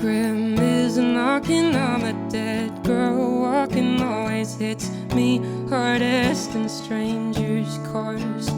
grim is knocking. I'm a dead girl walking, always hits me hardest in strangers' cars.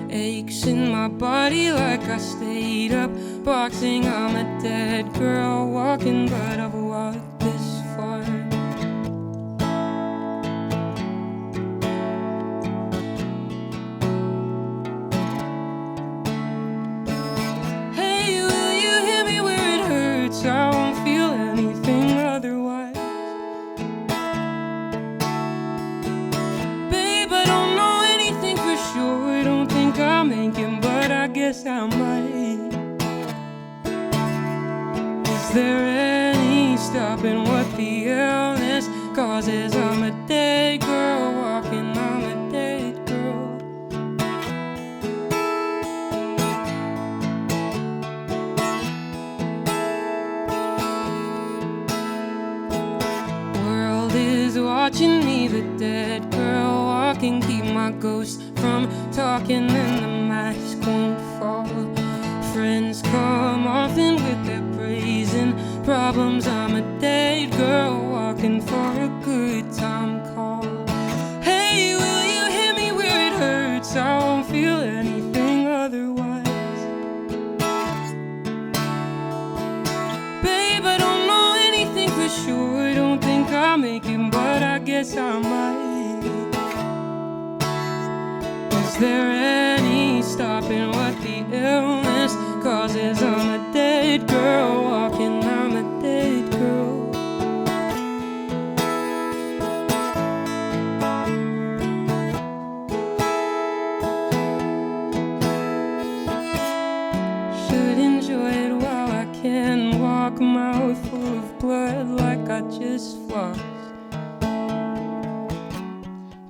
Aches in my body like I stayed up boxing. I'm a dead girl walking, but I've walked this far. Hey, will you hit me where it hurts? I won't feel anything otherwise. Babe, I don't know anything for sure. Don't think I'll make it, but I guess I might. Is there any stopping what the illness causes? I'm a dead girl walking, I'm a dead girl. World is watching me, the dead girl walking. Keep my ghost from talking and the mask won't fall. Friends come often with their brazen problems. I'm a dead girl walking for a good time call. Hey, will you hit me where it hurts? I won't feel anything otherwise. Babe, I don't know anything for sure. Don't think I'll make it, but I guess I might. Is there any stopping what the illness causes? I'm a dead girl walking, I'm a dead girl. Should enjoy it while I can. Walk mouth full of blood like I just flossed.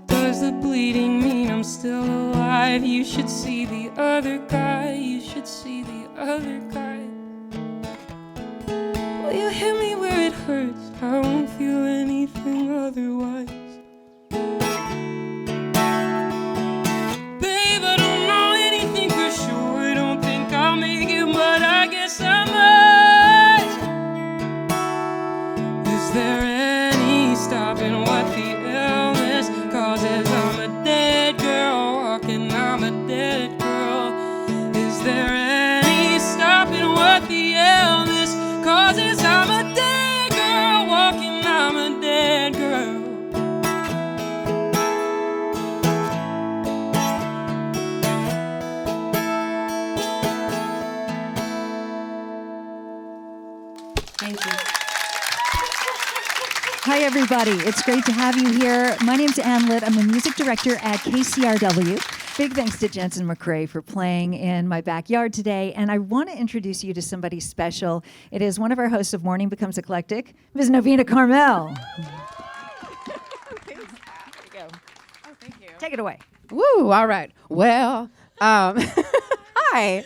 Does the bleeding mean I'm still alive? You should see the other guy. You should see the other guy. Will you hit me where it hurts? I won't feel anything otherwise. Babe, I don't know anything for sure. Don't think I'll make it, but I guess I might. Is there any stopping what the illness causes? I'm a dead girl walking, I'm a dead girl. Is there any stopping what the illness causes? I'm a dead girl walking, I'm a dead girl. Thank you. Hi, everybody. It's great to have you here. My name's Litt. I'm the music director at KCRW. Big thanks to Jensen McRae for playing in my backyard today. And I want to introduce you to somebody special. It is one of our hosts of Morning Becomes Eclectic, Ms. Novena Carmel. There you go. Oh, thank you. Take it away. Woo, all right. Well, hi.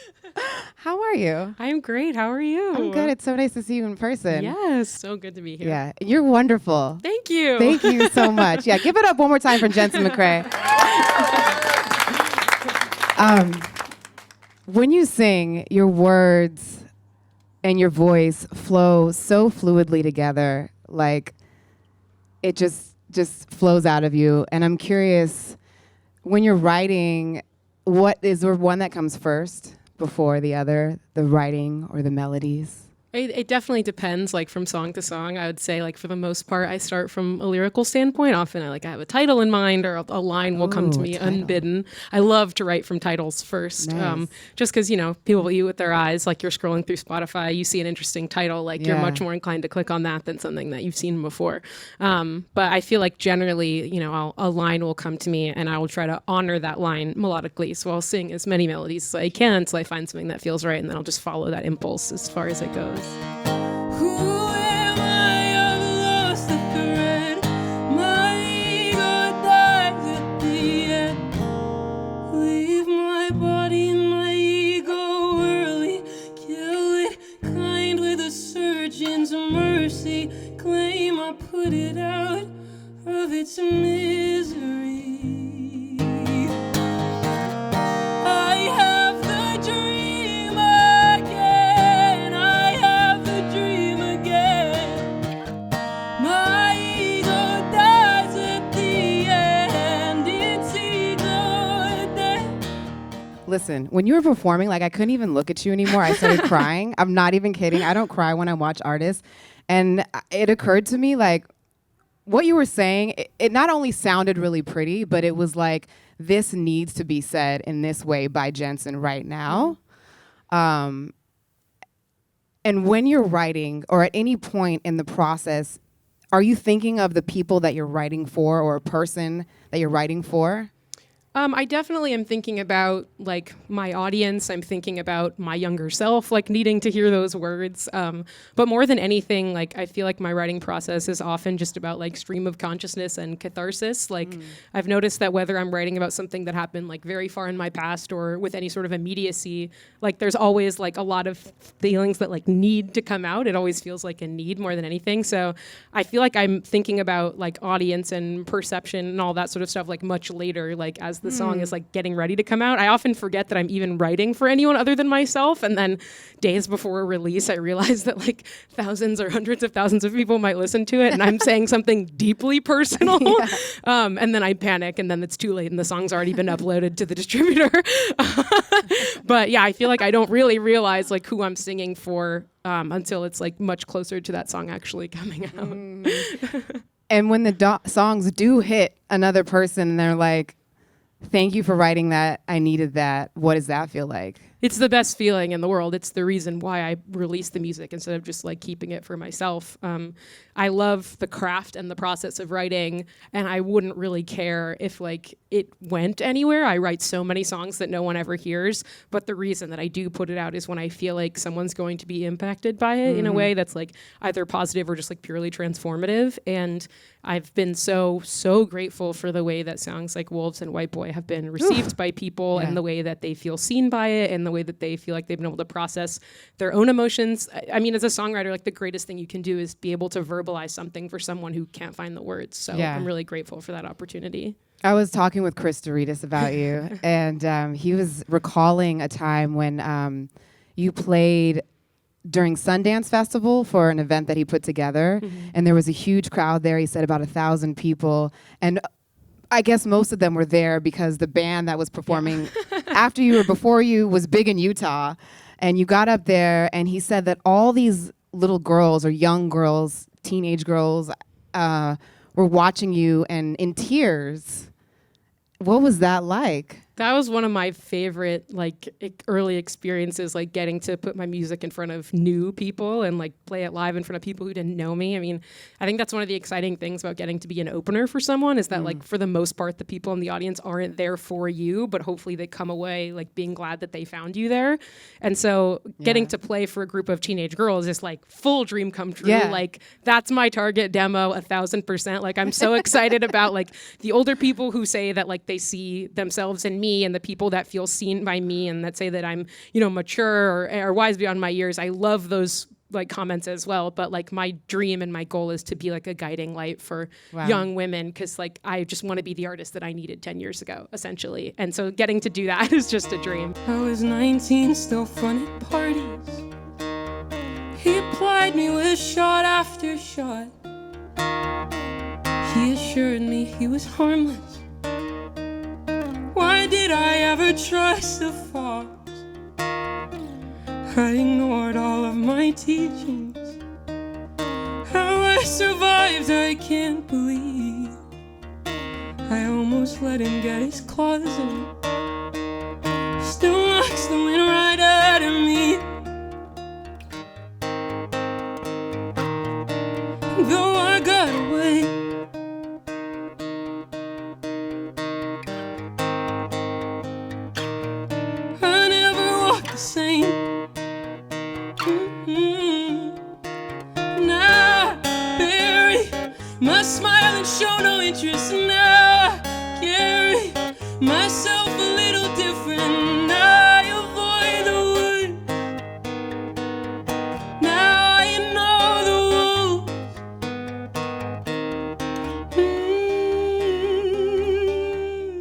How are you? I'm great. How are you? I'm good. It's so nice to see you in person. Yes, so good to be here. Yeah, you're wonderful. Thank you. Thank you so much. Yeah, give it up one more time for Jensen McRae. When you sing, your words and your voice flow so fluidly together, like it just flows out of you. And I'm curious, when you're writing, what is there one that comes first before the other, the writing or the melodies? It definitely depends, like from song to song. I would say, like for the most part, I start from a lyrical standpoint. Often, I have a title in mind, or a line will come to me unbidden. I love to write from titles first, Nice. just because people view with their eyes. Like you're scrolling through Spotify, you see an interesting title, like you're much more inclined to click on that than something that you've seen before. But I feel like generally, a line will come to me, and I will try to honor that line melodically. So I'll sing as many melodies as I can until I find something that feels right, and then I'll just follow that impulse as far as it goes. Who am I? I've lost the thread. My ego dies at the end. Leave my body and my ego early. Kill it kind with a surgeon's mercy. Claim I put it out of its misery. I have the dream again. I have the dream again. Listen, when you were performing, like I couldn't even look at you anymore. I started crying. I'm not even kidding. I don't cry when I watch artists. And it occurred to me, like, what you were saying, it not only sounded really pretty, but it was like, this needs to be said in this way by Jensen right now. And when you're writing, or at any point in the process, are you thinking of the people that you're writing for, or a person that you're writing for? I definitely am thinking about like my audience. I'm thinking about my younger self, like needing to hear those words. But more than anything, like I feel like my writing process is often just about like stream of consciousness and catharsis. Like I've noticed that whether I'm writing about something that happened like very far in my past or with any sort of immediacy, like there's always like a lot of feelings that like need to come out. It always feels like a need more than anything. So I feel like I'm thinking about like audience and perception and all that sort of stuff like much later, like as the song is like getting ready to come out. I often forget that I'm even writing for anyone other than myself. And then days before release, I realize that like thousands or hundreds of thousands of people might listen to it. And I'm saying something deeply personal. And then I panic and then it's too late and the song's already been uploaded to the distributor. But yeah, I feel like I don't really realize like who I'm singing for until it's like much closer to that song actually coming out. And when the songs do hit another person and they're like, thank you for writing that, I needed that, what does that feel like? It's the best feeling in the world. It's the reason why I release the music instead of just like keeping it for myself. I love the craft and the process of writing, and I wouldn't really care if like it went anywhere. I write so many songs that no one ever hears, but the reason that I do put it out is when I feel like someone's going to be impacted by it in a way that's like either positive or just like purely transformative. And I've been so grateful for the way that songs like Wolves and White Boy have been received by people and the way that they feel seen by it and the way that they feel like they've been able to process their own emotions. I mean, as a songwriter, like the greatest thing you can do is be able to verbalize something for someone who can't find the words. So I'm really grateful for that opportunity. I was talking with Chris Doritas about you, and he was recalling a time when you played during Sundance Festival for an event that he put together, and there was a huge crowd there. He said about 1,000 people, and I guess most of them were there because the band that was performing after you or before you was big in Utah, and you got up there, and he said that all these little girls or young girls, teenage girls, were watching you and in tears. What was that like? That was one of my favorite like early experiences, like getting to put my music in front of new people and like play it live in front of people who didn't know me. I mean, I think that's one of the exciting things about getting to be an opener for someone is that like for the most part, the people in the audience aren't there for you, but hopefully they come away like being glad that they found you there. And so getting to play for a group of teenage girls is like full dream come true. Like that's my target demo 1,000%. Like I'm so excited about like the older people who say that like they see themselves in me and the people that feel seen by me and that say that I'm, you know, mature or wise beyond my years. I love those like comments as well. But like my dream and my goal is to be like a guiding light for young women because like I just want to be the artist that I needed 10 years ago, essentially. And so getting to do that is just a dream. I was 19, still fun at parties. He plied me with shot after shot. He assured me he was harmless. Why did I ever trust a fox? I ignored all of my teachings. How I survived, I can't believe. I almost let him get his claws in. Still knocks the wind right out of me. Though I got away, same. Now I bury my smile and show no interest. Now I carry myself a little different. Now I avoid the woods. Now I know the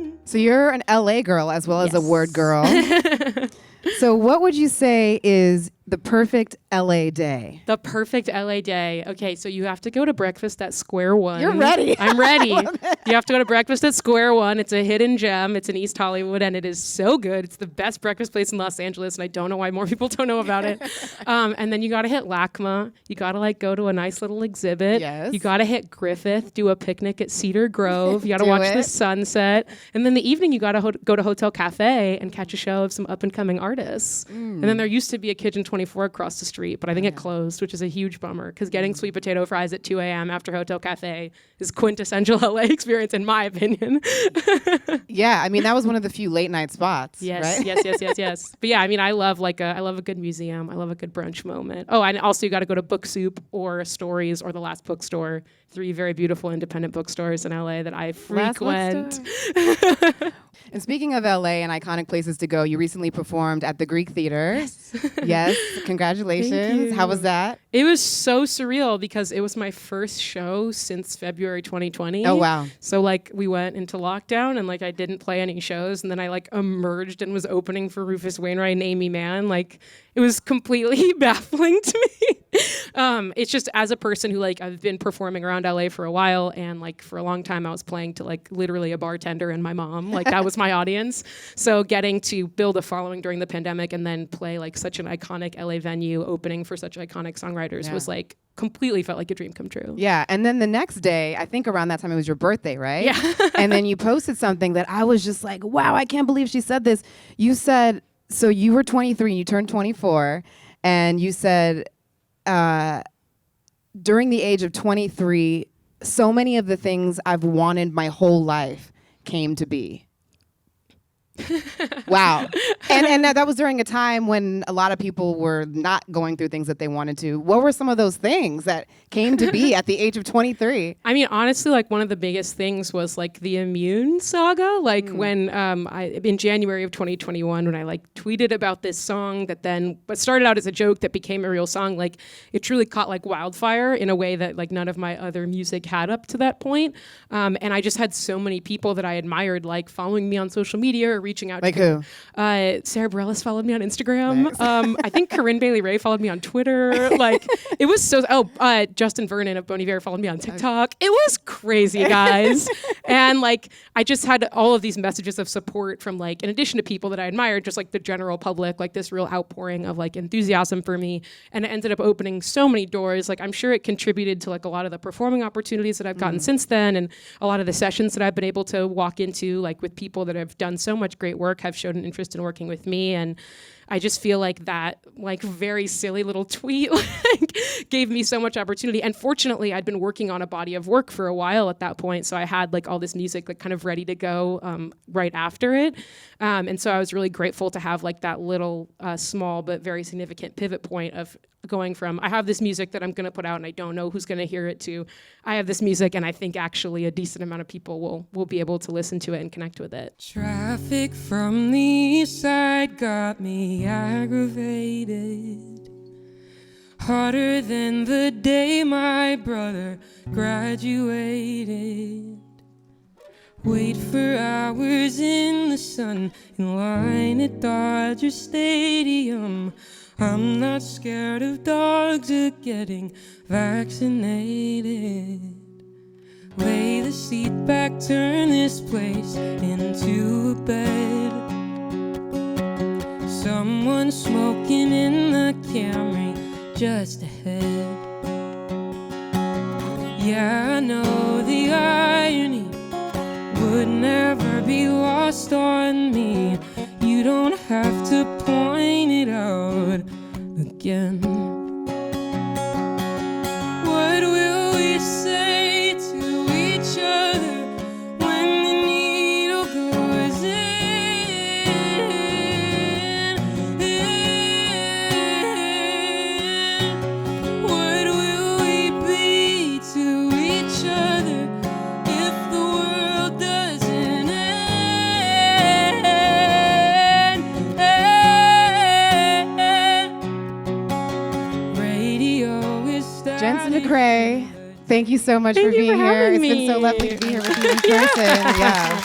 wolves. So you're an LA girl as well as a word girl. So what would you say is the perfect LA day. The perfect LA day. Okay, so you have to go to breakfast at Square One. You're ready. I'm ready. You have to go to breakfast at Square One. It's a hidden gem. It's in East Hollywood, and it is so good. It's the best breakfast place in Los Angeles, and I don't know why more people don't know about it. And then you got to hit LACMA. You got to go to a nice little exhibit. Yes. You got to hit Griffith, do a picnic at Cedar Grove. You got to watch the sunset. And then the evening, you got to go to Hotel Cafe and catch a show of some up-and-coming artists. And then there used to be a Kitchen 24 across the street, but I think it closed, which is a huge bummer because getting sweet potato fries at 2 a.m. after Hotel Cafe is quintessential LA experience, in my opinion. Yeah, I mean, that was one of the few late night spots. Yes, right? yes. But yeah, I mean, I love a good museum. I love a good brunch moment. Oh, and also you got to go to Book Soup or Stories or The Last Bookstore, 3 very beautiful independent bookstores in LA that I frequent. And speaking of LA and iconic places to go, you recently performed at the Greek Theater. Yes, congratulations. Thank you. How was that? It was so surreal because it was my first show since February 2020. Oh, wow. So we went into lockdown and I didn't play any shows, and then I emerged and was opening for Rufus Wainwright and Amy Mann. It was completely baffling to me. It's just, as a person who I've been performing around LA for a while, and for a long time I was playing to literally a bartender and my mom. That was my audience. So getting to build a following during the pandemic and then play such an iconic LA venue opening for such iconic songwriters was completely felt like a dream come true. Yeah, and then the next day, I think around that time it was your birthday, right? Yeah. And then you posted something that I was just wow, I can't believe she said this. You said, so you were 23 and you turned 24, and you said, during the age of 23, so many of the things I've wanted my whole life came to be. Wow. And that was during a time when a lot of people were not going through things that they wanted to. What were some of those things that came to be at the age of 23? I mean, honestly, one of the biggest things was the Immune saga. When in January of 2021, when I tweeted about this song that then started out as a joke that became a real song, it truly caught wildfire in a way that none of my other music had up to that point. And I just had so many people that I admired following me on social media or reaching out to who? Sarah Bareilles followed me on Instagram. Nice. I think Corinne Bailey Ray followed me on Twitter. It was so. Justin Vernon of Bon Iver followed me on TikTok. It was crazy, guys. And I just had all of these messages of support from in addition to people that I admired, just the general public, this real outpouring of enthusiasm for me. And it ended up opening so many doors. I'm sure it contributed to a lot of the performing opportunities that I've gotten since then, and a lot of the sessions that I've been able to walk into with people that have done so much great work, have shown an interest in working with me. And I just feel that very silly little tweet gave me so much opportunity. And fortunately, I'd been working on a body of work for a while at that point. So I had all this music kind of ready to go right after it. And so I was really grateful to have that little small but very significant pivot point of going from, I have this music that I'm going to put out and I don't know who's going to hear it, to I have this music and I think actually a decent amount of people will be able to listen to it and connect with it. Traffic from the east side got me aggravated, harder than the day my brother graduated. Wait for hours in the sun in line at Dodger Stadium. I'm not scared of dogs or getting vaccinated. Lay the seat back, turn this place into a bed. Someone smoking in the Camry just ahead. Yeah, I know the irony would never be lost on me. You don't have to point it out again. What will we say to each other when the needle goes in? What will we be to each other if the world doesn't end? Radio is Jensen McRae, thank you so much for being here. It's been so lovely to be here with you in person. Yeah.